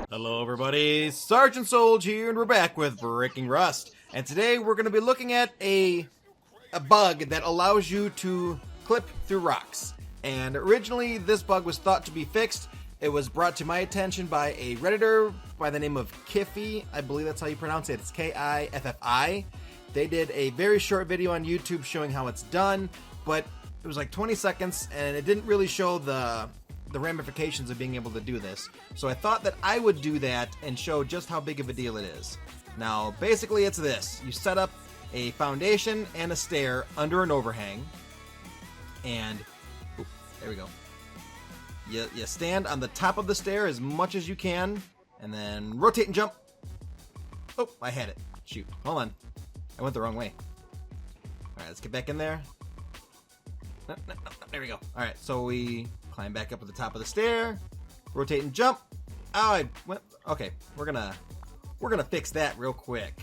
Hello everybody, Sergeant Solge here, and we're back with Breaking Rust. And today we're going to be looking at a bug that allows you to clip through rocks. And originally this bug was thought to be fixed. It was brought to my attention by a Redditor by the name of Kiffi. I believe that's how you pronounce it. It's Kiffi. They did a very short video on YouTube showing how it's done, but it was like 20 seconds and it didn't really show the ramifications of being able to do this. So I thought that I would do that and show just how big of a deal it is. Now, basically it's this. You set up a foundation and a stair under an overhang, and there we go. You stand on the top of the stair as much as you can, and then rotate and jump. Oh, I had it. Shoot. Hold on. I went the wrong way. Alright, let's get back in there. No, there we go. Alright, so we climb back up to the top of the stair, rotate and jump. Oh, I went. Okay, we're gonna fix that real quick.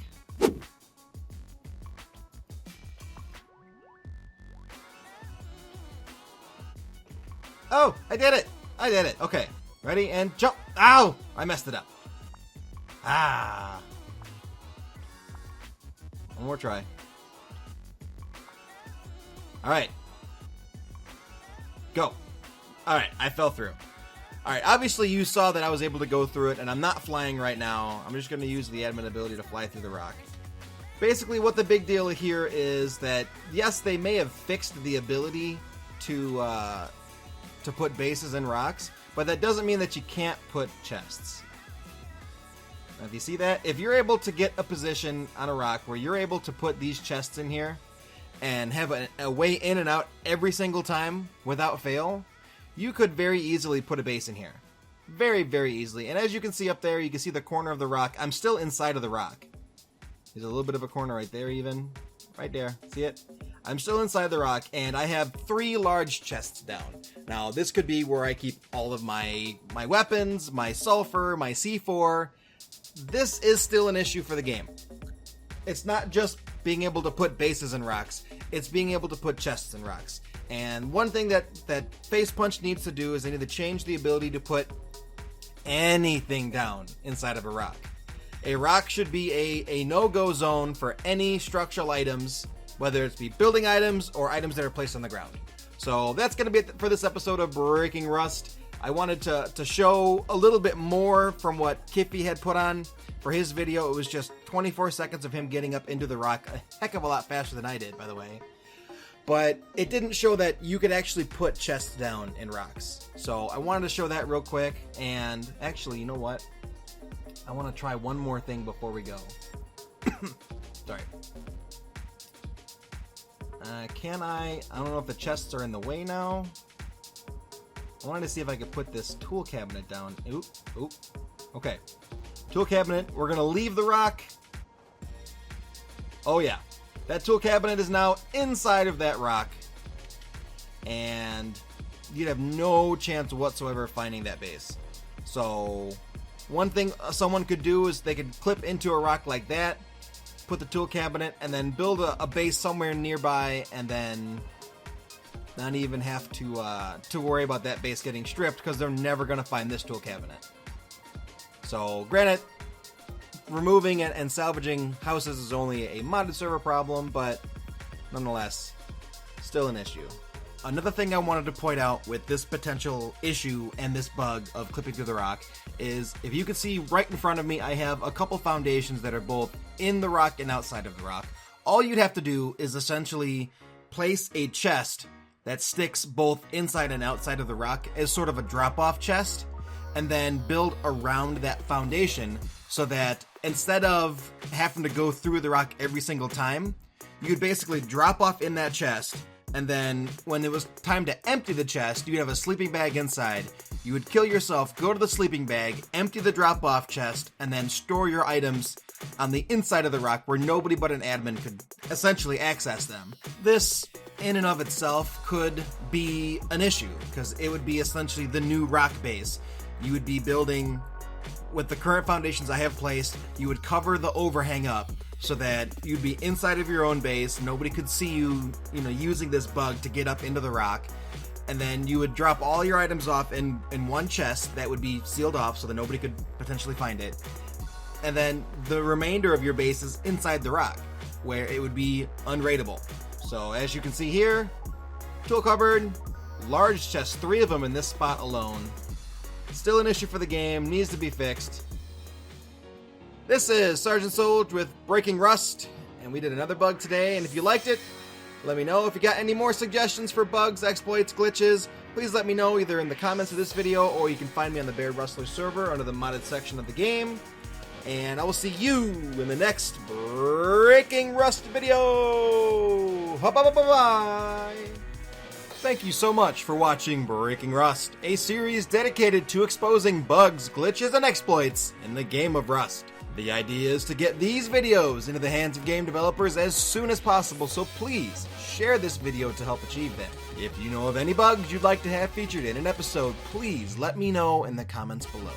Oh, I did it! I did it. Okay, ready and jump. Ow! I messed it up. Ah. One more try. All right. Go. Alright, I fell through. Alright, obviously you saw that I was able to go through it, and I'm not flying right now. I'm just going to use the admin ability to fly through the rock. Basically, what the big deal here is that, yes, they may have fixed the ability to put bases in rocks, but that doesn't mean that you can't put chests. Now, if you see that, if you're able to get a position on a rock where you're able to put these chests in here and have a way in and out every single time without fail, you could very easily put a base in here. Very, very easily. And as you can see up there, you can see the corner of the rock. I'm still inside of the rock. There's a little bit of a corner right there even. Right there. See it? I'm still inside the rock, and I have 3 large chests down. Now, this could be where I keep all of my weapons, my sulfur, my C4. This is still an issue for the game. It's not just being able to put bases in rocks. It's being able to put chests in rocks. And one thing that Face Punch needs to do is they need to change the ability to put anything down inside of a rock. A rock should be a no-go zone for any structural items, whether it's be building items or items that are placed on the ground. So that's going to be it for this episode of Breaking Rust. I wanted to show a little bit more from what Kiffi had put on for his video. It was just 24 seconds of him getting up into the rock, a heck of a lot faster than I did, by the way. But it didn't show that you could actually put chests down in rocks. So I wanted to show that real quick. And actually, you know what? I want to try one more thing before we go. Sorry. Can I don't know if the chests are in the way now. I wanted to see if I could put this tool cabinet down. Oop. Okay. Tool cabinet. We're going to leave the rock. Oh, yeah. That tool cabinet is now inside of that rock, and you'd have no chance whatsoever of finding that base. So one thing someone could do is they could clip into a rock like that, put the tool cabinet, and then build a base somewhere nearby, and then not even have to worry about that base getting stripped, because they're never going to find this tool cabinet. So granted, removing and salvaging houses is only a modded server problem, but nonetheless, still an issue. Another thing I wanted to point out with this potential issue and this bug of clipping through the rock is, if you can see right in front of me, I have a couple foundations that are both in the rock and outside of the rock. All you'd have to do is essentially place a chest that sticks both inside and outside of the rock as sort of a drop-off chest, and then build around that foundation so that instead of having to go through the rock every single time, you'd basically drop off in that chest, and then when it was time to empty the chest, you'd have a sleeping bag inside. You would kill yourself, go to the sleeping bag, empty the drop-off chest, and then store your items on the inside of the rock where nobody but an admin could essentially access them. This, in and of itself, could be an issue, because it would be essentially the new rock base. You would be building, with the current foundations I have placed, you would cover the overhang up so that you'd be inside of your own base. Nobody could see you, using this bug to get up into the rock. and then you would drop all your items off in one chest that would be sealed off so that nobody could potentially find it. And then the remainder of your base is inside the rock, where it would be unraidable. So as you can see here, tool cupboard, large chest, 3 of them in this spot alone. Still an issue for the game, needs to be fixed. This is Sergeant Solj with Breaking Rust, and we did another bug today, and if you liked it, let me know. If you got any more suggestions for bugs, exploits, glitches, please let me know either in the comments of this video, or you can find me on the Beard Rustler server under the modded section of the game. And I will see you in the next Breaking Rust video! Bye-bye! Thank you so much for watching Breaking Rust, a series dedicated to exposing bugs, glitches, and exploits in the game of Rust. The idea is to get these videos into the hands of game developers as soon as possible, so please share this video to help achieve that. If you know of any bugs you'd like to have featured in an episode, please let me know in the comments below.